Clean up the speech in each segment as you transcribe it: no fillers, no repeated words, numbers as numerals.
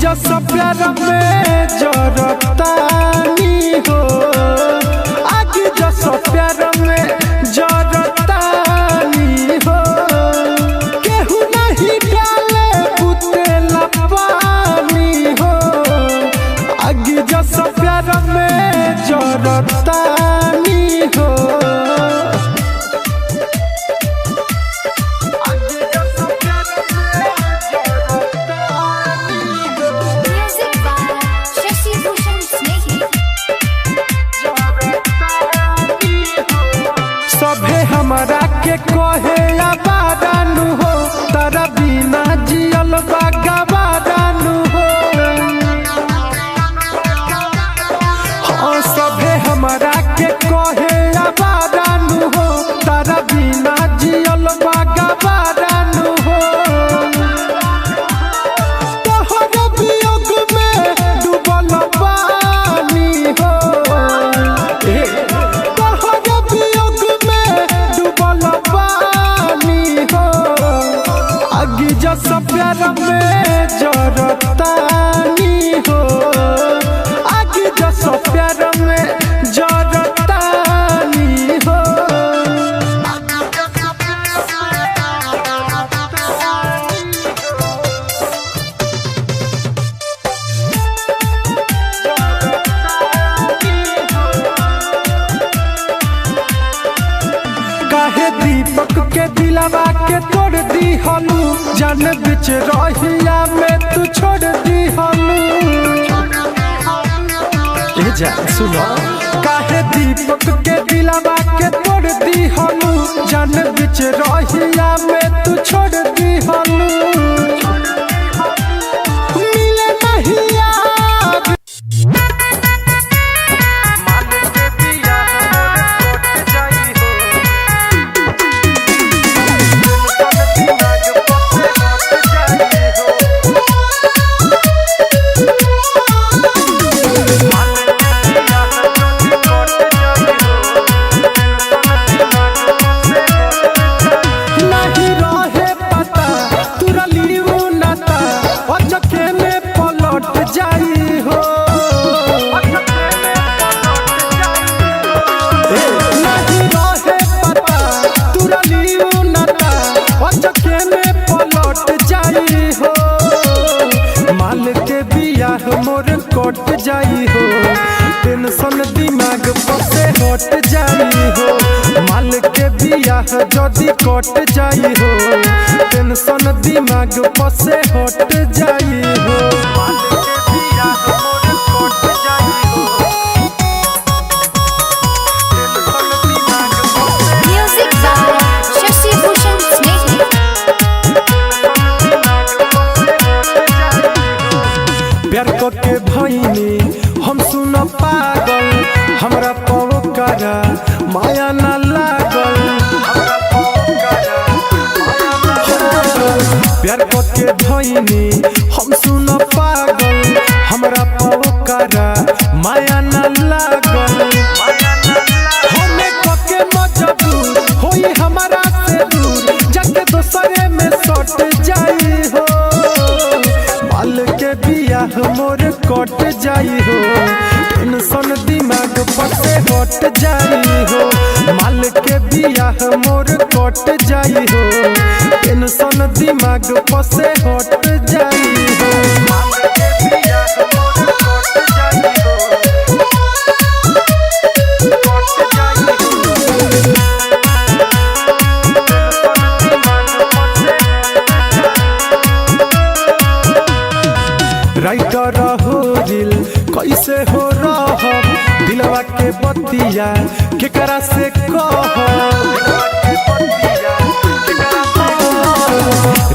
जस प्यार में जरतानी हो, आगे जस प्यार में जरतानी हो। केहू नहीं डाले बुतेला पानी हो, आगे जस प्यार में जरतानी हो। हमरा के कहे आबादानु हो, तारा बिना जियल बागाबादानु हो। हाँ सभे हमरा के कहे आबादानु हो, तारा बिना जियल बागाबादानु हो। तोहर वियोग में डूबल बानी हो, जस प्यार में जरतानी हो, आगे जस प्यार में जरतानी हो। काहे दीपक के दिलवा के तोड़ दी हलू, जान बिच रहिया में तू छोड़ दी हलू। जा सुनो, काहे दीपक के दिलवा के तोड़ दी हलू, जान बिच रहिया में तू छोड़ दी हलू। मिले नहीं याद कट जाई हो, टेंशन दिमाग पर से हट जाई हो। माल के बियाह जदी कट जाई हो, टेंशन दिमाग पर से हट जाई हो। प्यार के भईनी हम सुन पागल, हमरा पवकरा माया न लागल। प्यार के भईनी हम सुन पागल, हमरा पवकरा माया न लागल। हमें कके मजबूर होई हमारा से दूर, जाके दोसरे में सट जाई हो। माल के बियाह मोर कट जाई हो, टेंशन दिमाग पर से हट जाई हो। माल के बियाह मोर कट जाई हो, टेंशन दिमाग पर से हट जाई हो। राइटर हो दिल कैसे हो रह, दिलवा के बतिया केकरा से कह।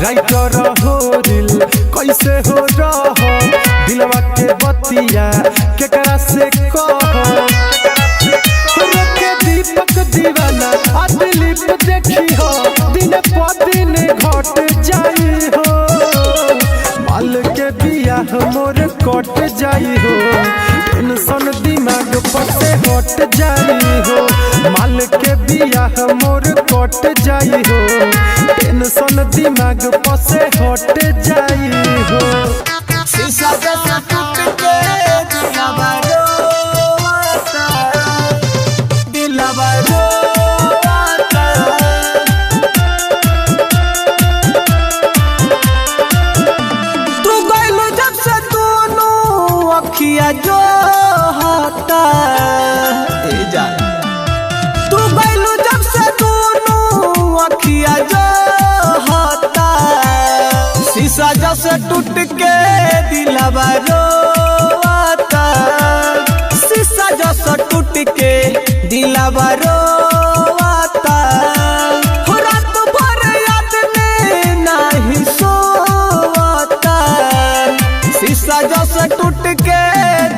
राइटर हो दिल कैसे हो रह, दिलवा के बतिया केकरा से कह। दीपक दीवाना आ दिलीप देखी हो, दिन पर दिन घट जाई हो। माल के बियाह मोर कट जाई हो, टेंशन दिमाग पर से हट जाई हो। माल के बियाह मोर कट जाई हो, टेंशन दिमाग पर से हट जाई हो। अखिया जो होता जा तू गइलू जब से दोनों अखिया जो होता शीशा जैसे टूट के दिलवा रोता शीशा जैसे टूट के दिलवा रोता रात भर याद में नहीं सोता शीशा जैसे टूट के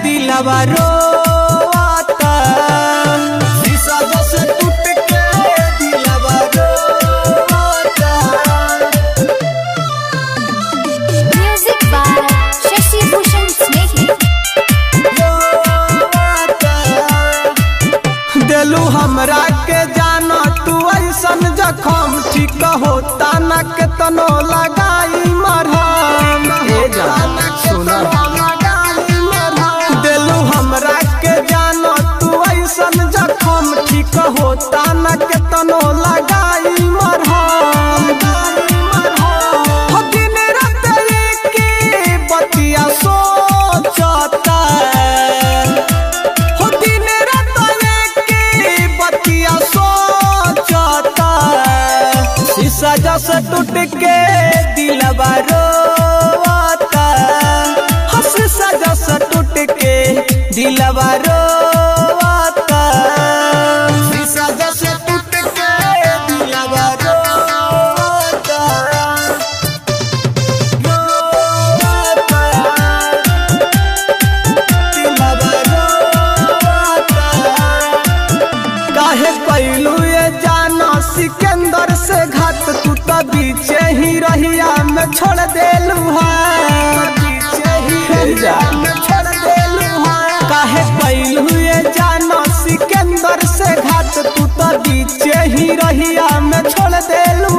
दिलवा रोता शीशा जैसे टूट के दिलवा रोता। Music by Shashi Bhushan Snehhi। दिलू हमरा के जाना तू ऐसन जखम ठीक होता न के तनो लगाई मरहम सुना दिलू हमरा के जाना तू ऐसन जखम ठीक होता न के तनो लगाई मरहम दिन रात के बतिया सोचता शीशा जैसे टूट के दिलवा रोता शीशा जैसे टूट के दिलवा रोता शीशा जैसे टूट के दिलवा रोता दिलवा रोता काहे कैलू ये जाना सिकंदर से घाट तू तो बीचे ही रहिया में छोड़ देलू काहे कैलू ये जाना सिकंदर से घाट तू तो बीचे ही रहिया में छोड़ देलू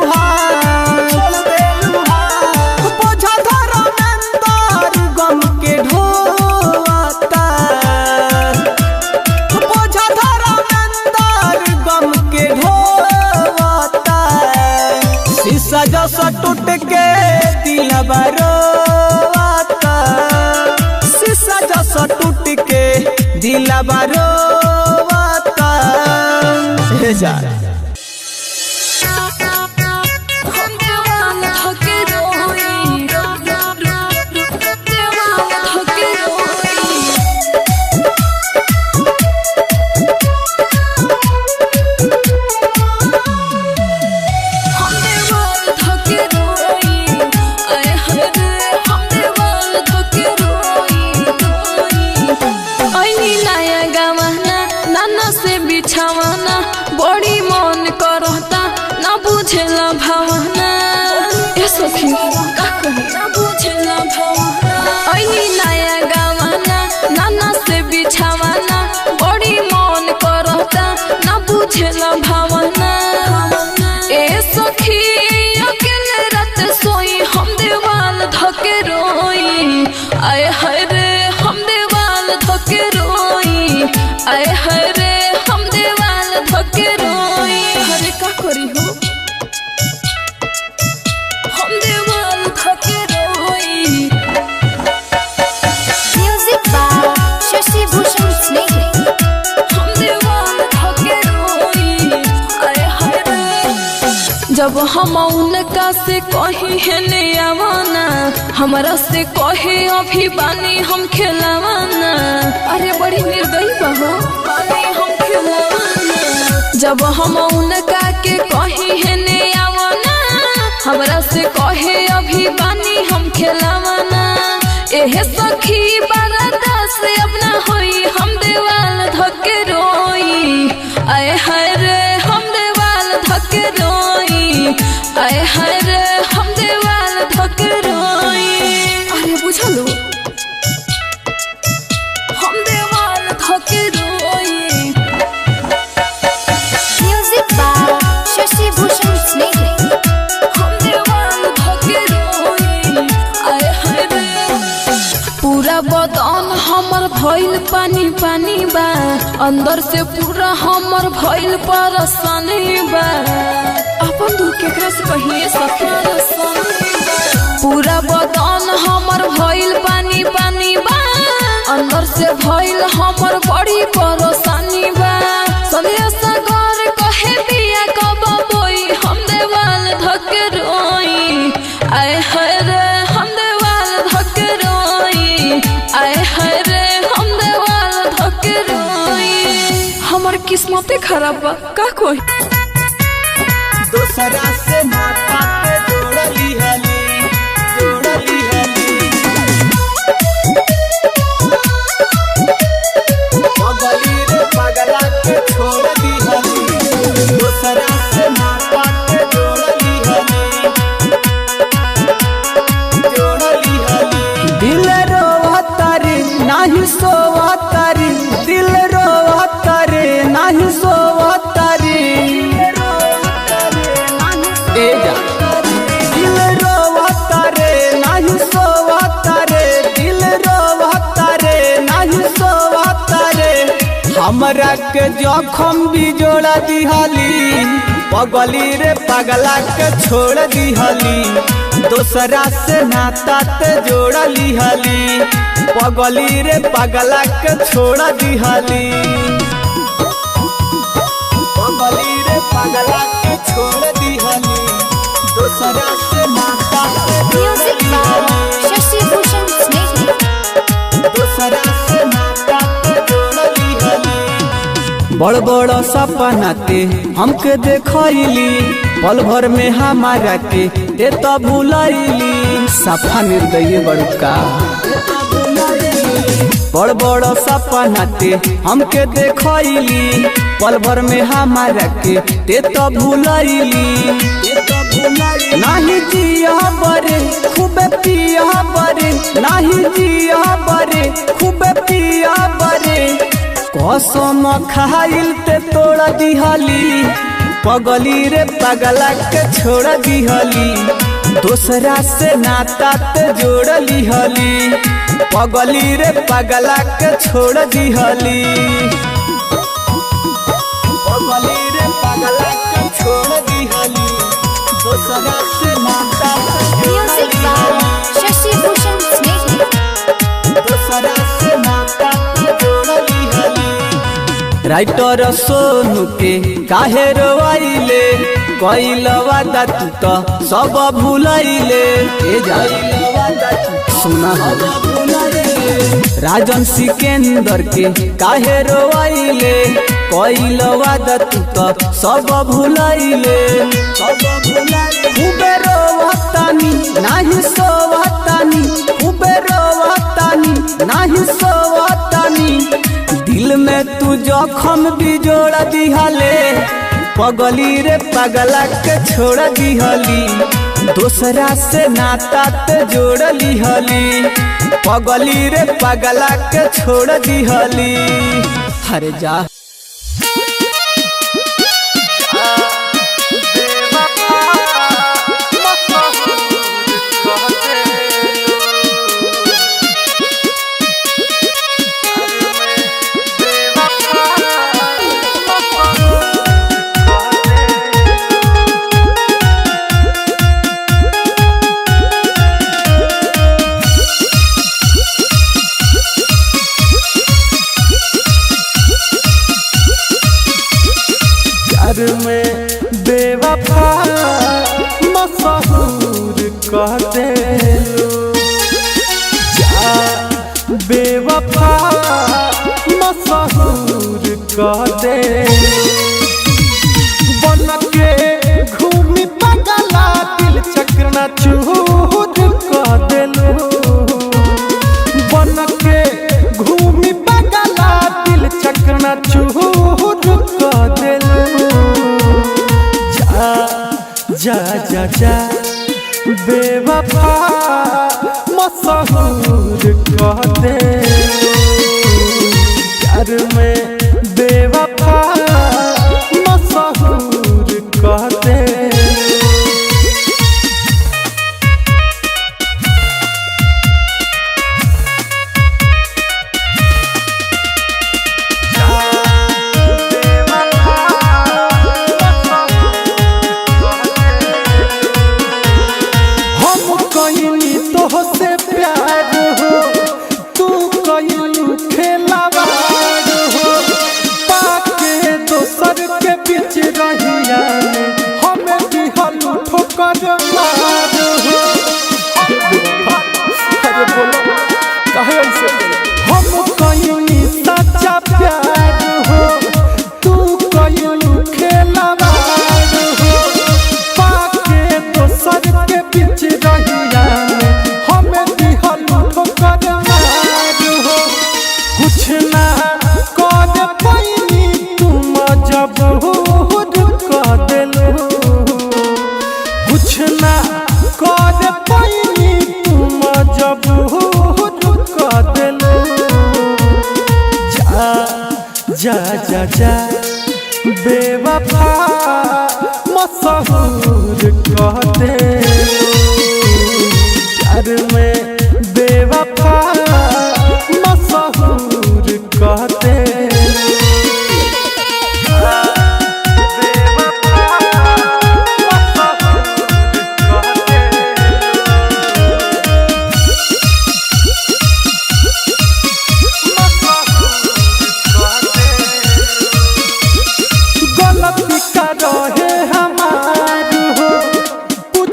बोझा धरा मेंदर गम के ढोता बोझा धरा मेंदर गम के ढोता शीशा जैसा टूट के दिलवा रोता शीशा जैसा टूट के दिलवा रोता जा बड़ी मन करता ना बुझेला भावना ए सखी का कही ना बुझेला भावना ऐनी नया गावना नाना से बिछावना बड़ी मन करता ना बुझेला भावना ए सखी अकेले रात सोई हम देवाल धके रोई आए हाय रे हम देवाल धके रोई आए हाय रे हम देवाल धके रोई हरे का करी हो हम देवाल धके रोई। Music by Shashi Bhushan Snehhi। हम देवाल धके रोई आए हाय रे जब हम उनका से कही है ने आवाना हमारा से कहे अभी बानी हम खिलावाना अरे बड़ी निर्दयी बहो बानी हम खिलावाना जब हम उनका के कही है ने आवाना हमारा से कहे अभी बानी हम खिलावाना एहे सखी बरदा से अपना होई हम देवाल धके रोई आए हाय रे हम देवाल धके रोई आए हाय रे हम देवाल धके रोई अरे बुझलो हम देवाल धके रोई। Music by Shashi Bhushan Snehhi। हम देवाल धके रोई आए हाय रे पूरा बदन हमर भइल पानी पानी बा अंदर से पूरा हमर भइल परेशानी बा अपन दुख केकरा से कहिए सखी पूरा बदन हमर भइल पानी पानी बा अंदर हमर बड़ी परेशानी बा संध्या सागर कहे बिया कब बोई हम देवाल धके रोई आए हाय रे हम देवाल धके रोई आए हाय रे हम देवाल धके रोई हमर किस्मते खराब बा का कोई दूसरा से नाता के जोड़ली हली पगली रे पगला के छोड़ दी हली दूसरा से नाता के जोड़ली हली दिल रोवतारी नाही सोवतारी दिल रोवतारी नाही सोवतारी ए जा दिल रोवतारे नाही सोवतारे दिल रोवतारे नाही सोवतारे हमरा के जखम भी जोड़ा दिहली पगली रे पगला के छोड़ दिहली दूसरा से नाता ते जोड़ा लिहली पगली रे पगला के छोड़ दिहली पगली रे पगला के छोड़ दिहली दूसरा से नाता Music by Shashi Bhushan Snake. दूसरा से नाता जोड़ दिहली बड़ बड़ सपना ते हमके देखैली पल भर में हमारा के ते तो भूलैली सफा निर्दयी बड़का बड़ बड़ सपना ते हमके देखैली पल भर में हमारा के ते तो भूलैली नाही जिया बरे खूबे पिया बरे नाही जिया बरे खूबे पिया बरे कसम खाइल ते तोड़ दिहली पगली रे पगला के छोड़ दिहली दूसरा से नाता ते जोड़ लिहली पगली रे पगला के छोड़ दिहली पगली रे पगला के छोड़ दिहली दूसरा से नाता Music by Shashi Bhushan Snake. दूसरा से नाता जोड़ लिहली राइटर सोनू के काहे रोइले कइल वादा तू तो सब भूलैले ए जाइल वादा तू सुना राजन सिकंदर के काहे रोइले कइल वादा तू तो सब भूलैले खूबे रोवतानी नाही सोवतानी खूबे रोवतानी नाही सोवतानी दिल में तू जखम भी जोड़ दिहले पगली रे पगला के छोड़ दिहली दूसरा से नाता ते जोड़ लिहली पगली रे पगला के छोड़ दिहली अरे जा में बेवफा मशहूर कह देलू जा बेवफा मशहूर कह देलू बन के घूमी पगला दिल चक्रना चूर कह देलू बन के घूमी पगला दिल चक्रना चूर कह देलू जा जा जा बेवफा मशहूर कह देलू प्यार में बेवफा मशहूर कह देलू से प्यार हो तू जा जा बेवफा मशहूर कहते प्यार में बेवफा मशहूर कहते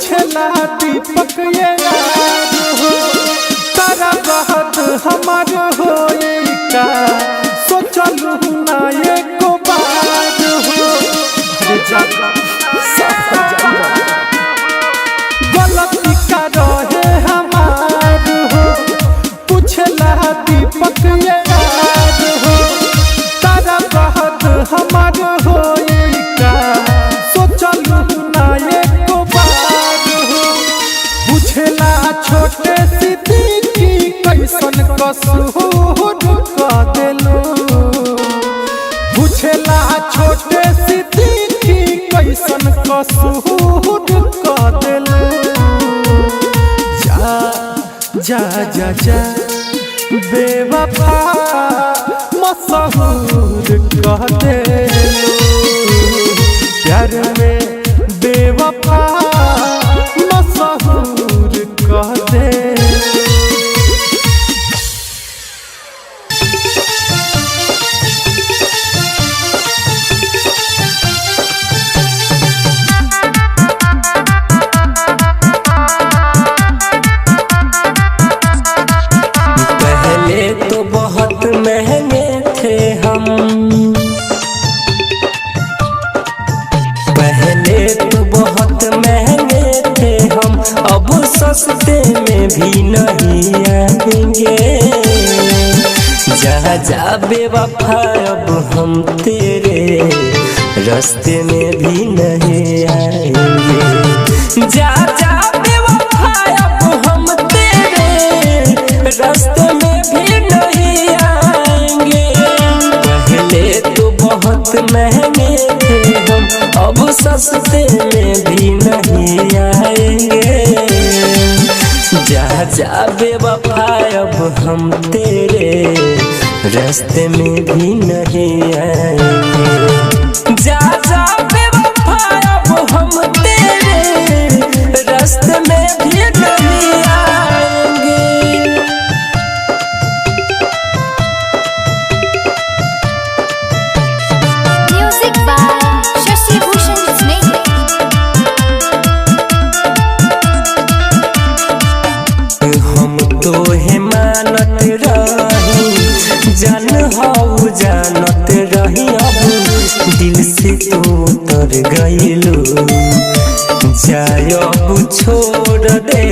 दीपक ये याद हो तारा बहुत हमार हो का सोचलू ना ये को बात हो गलती का रहे हमार हो पूछला दीपक ये याद हो तारा बहुत हमार हो का सोचलू ना ये को बात हो बुझला छोटे सिद्दीकी कैसन कसूर कह देलू बुझला छोटे सिद्दीकी कैसन कसूर कह देलू जा जा जा जा बेवफा मशहूर कह देलू प्यार में बेवफा मशहूर कह दे पहले तो बहुत महंगे थे हम पहले तो बहुत महंगे थे हम अब सस्ते में भी नहीं आएंगे जहाँ जा बेवफा अब हम तेरे रास्ते में भी नहीं आएंगे जा जा बेवफा अब हम तेरे रास्ते में भी नहीं आएंगे पहले तो बहुत महंगे थे हम अब सस्ते में भी नहीं आएंगे जा जा बेवफा अब हम तेरे रास्ते में भी नहीं आएंगे जा जा बेवफा अब हम तेरे रास्ते में भी नहीं आएंगे Music by Shashi Bhushan Snake. हम तो है मानत रही जान हो जानत रही अब दिल से तो उतर गइलू जाय अब छोड़ दे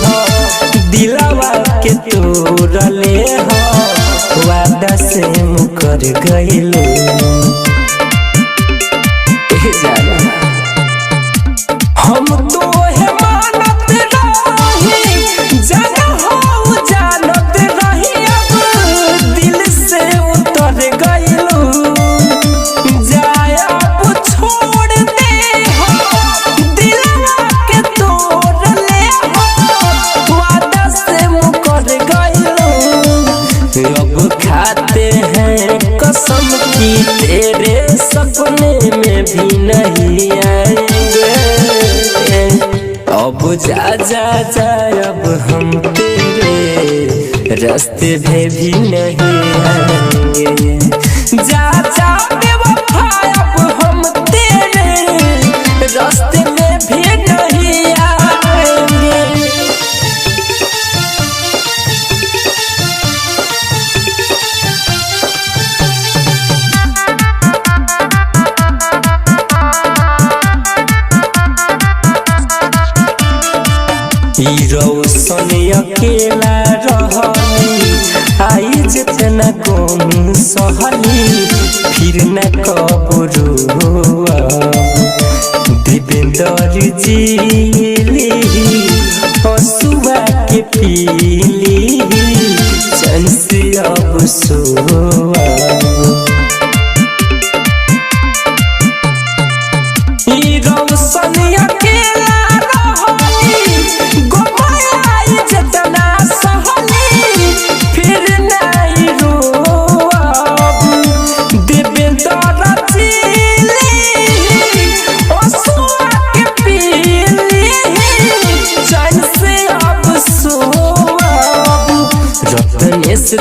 हो दिलवा के तोड़ ले हो वादा से मुकर गइलू हम तो है मानत रही जान हो जानत रही अब दिल से उतर गइलू जाय अब छोड़ दे हो दिलवा के तोड़ ले हो वादा से मुकर गइलू अब खाते हैं कसम की तेरे सपने में भी नहीं आएंगे अब जा जा जा अब हम तेरे रास्ते में भी नहीं आएंगे जा जा बेवफा अब हम तेरे रास्ते में भी नहीं आएंगे रौशन अकेला रहली आई जितना कौन सहली फिर न कबरू देवेंद्र जीली हसुआ के पीली चंस अब सोआ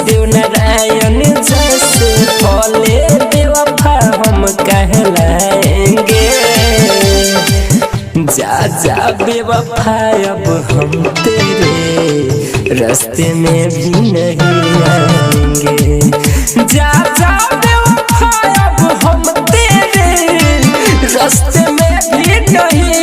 देव नारायण जैसे भोले बेवफा हम कहलाएंगे। जा जा बेवफा अब हम तेरे रास्ते में भी नहीं आएंगे। जा जा बेवफा अब हम तेरे रास्ते में भी नहीं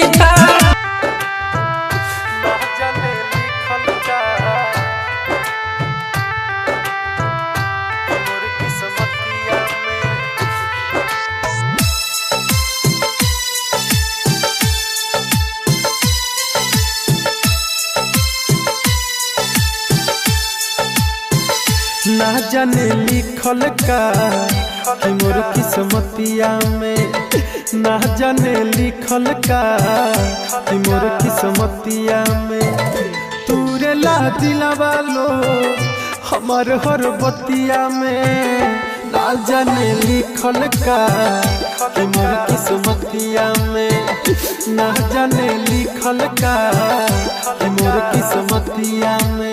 ना जाने लिखल का कि मोर किस्मतिया में, ना जाने लिखल का कि मोर किस्मतिया में। तूरे ला दिलवा लो हमार हर बतिया में, ना जाने लिखल का कि मोर किस्मतिया में, ना जाने लिखल का कि मोर किस्मतिया में।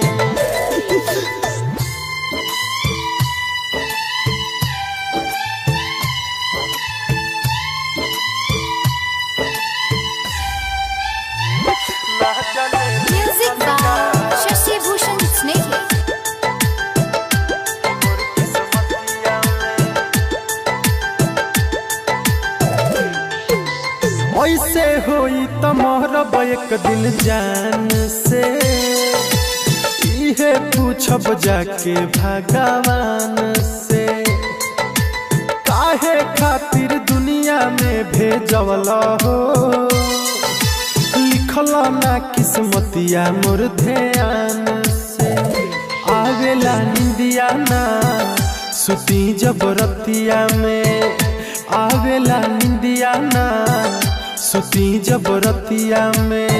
Music by Shashi Bhushan Snehal. ऐसे होई त मोहरब एक दिन जान से, इहे पूछब जाके भगवान से। काहे खातिर दुनिया में भेजवला हो, लिखल ना किस्मतिया मोर ध्यान से। आवेला निंदिया ना सुती जबरतिया में, आवेला निंदिया ना सुती जबरतिया में।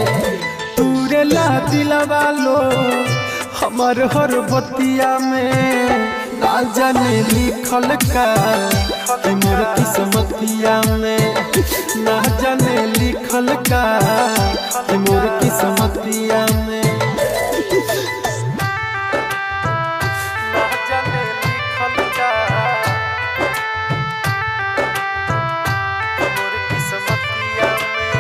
तूरे ला दिलवा लो हमार हर बतिया में, ना जाने लिखल का कि मोर किस्मतिया में, ना जाने लिखल का कि मोर किस्मतिया में। ना जाने लिखल का मोर किस्मतिया में।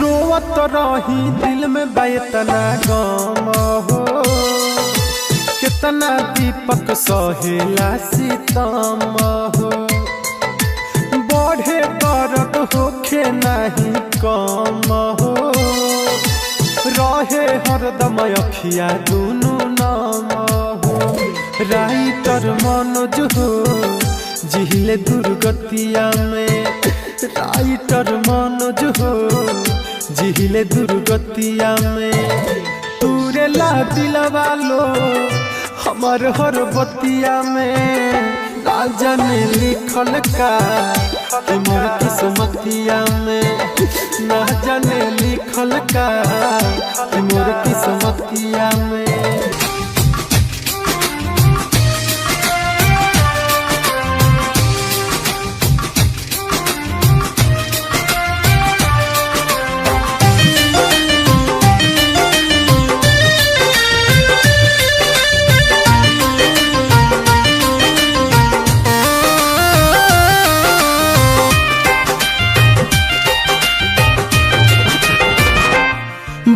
रोवत रही दिल में बैतना गम हो, कितना दीपक सहेला सितम हो। बढ़े दर्द होखे नहीं कम हो, रहे हरदम अखिया दुनू नाम हो। राइटर मनोज हो जिहिले दुर्गतिया में, राइटर मनोज हो जिहिले दुर्गतिया में। तूरे ला दिलवा लो हमार हर बतिया में, ना जाने लिखल का कि मोर किस्मतिया में, ना जाने लिखल का कि मोर किस्मतिया में।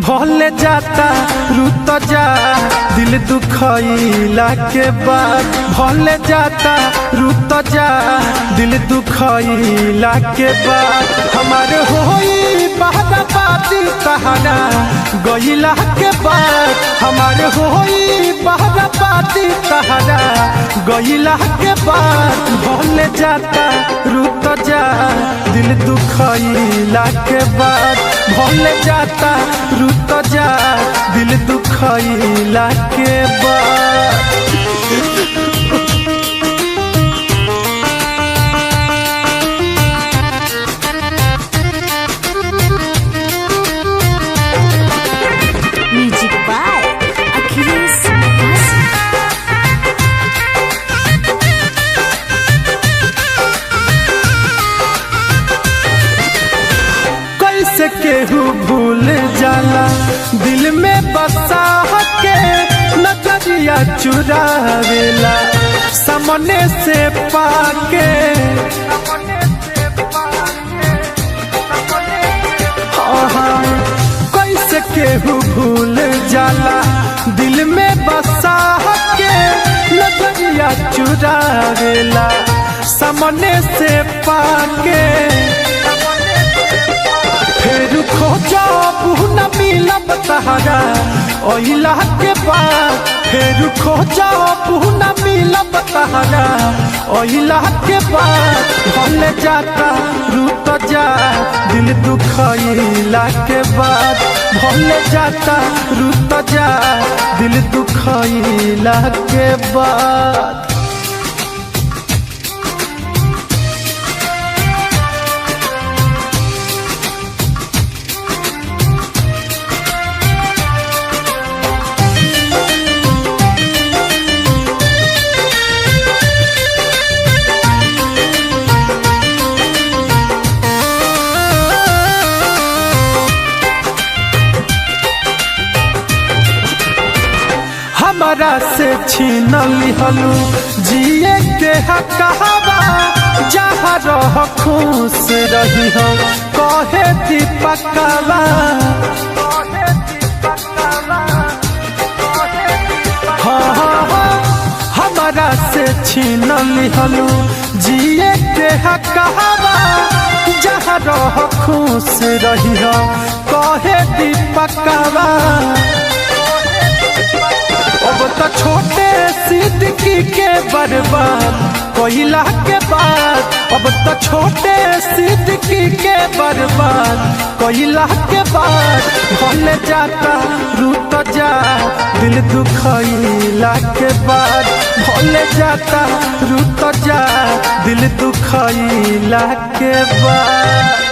भले जाता रुत जा दिल दुखइला के बाद, भले जाता रुत जा दिल दुखइला के बाद। हमार होई बहराबादी तहरा गइला के बाद, हमार होई बहराबादी तहरा गइला के बाद। भले जाता रुत जा दिल दुखइला के बाद, भले जाता रुत जा दिल दुखइला के बाद। Music by Achilles Basi. दिल में बसा के नजरिया चुरावेला सामने से पाके कैसे केहू भूल जाला दिल में बसा के नजरिया चुरावेला सामने से पाके फिर खोजा न मिलब तहरा ओइला के बाद फिर खोजा न मिलब तहरा ओइला के बाद भल जाता रूत जा दिल दुखइला के बाद भल जाता रूत जा दिल दुखइला के बाद। हमारा से छीन लिहलू जिए के हकवा जहाँ रह खुश रही हो कहे दीपकवा हमारा से छीन लिहलू जिए के हकवा जहाँ रह खुश रही हो कहे दीपकवा। अब तो छोटे सिद्दीकी के बर्बाद कोयला के बाद अब तो छोटे सिद्दीकी के बर्बाद कोयला के बाद भल जाता रूत जा दिल दुखइला के बाद भल जाता रूत जा दिल दुखइला के बाद।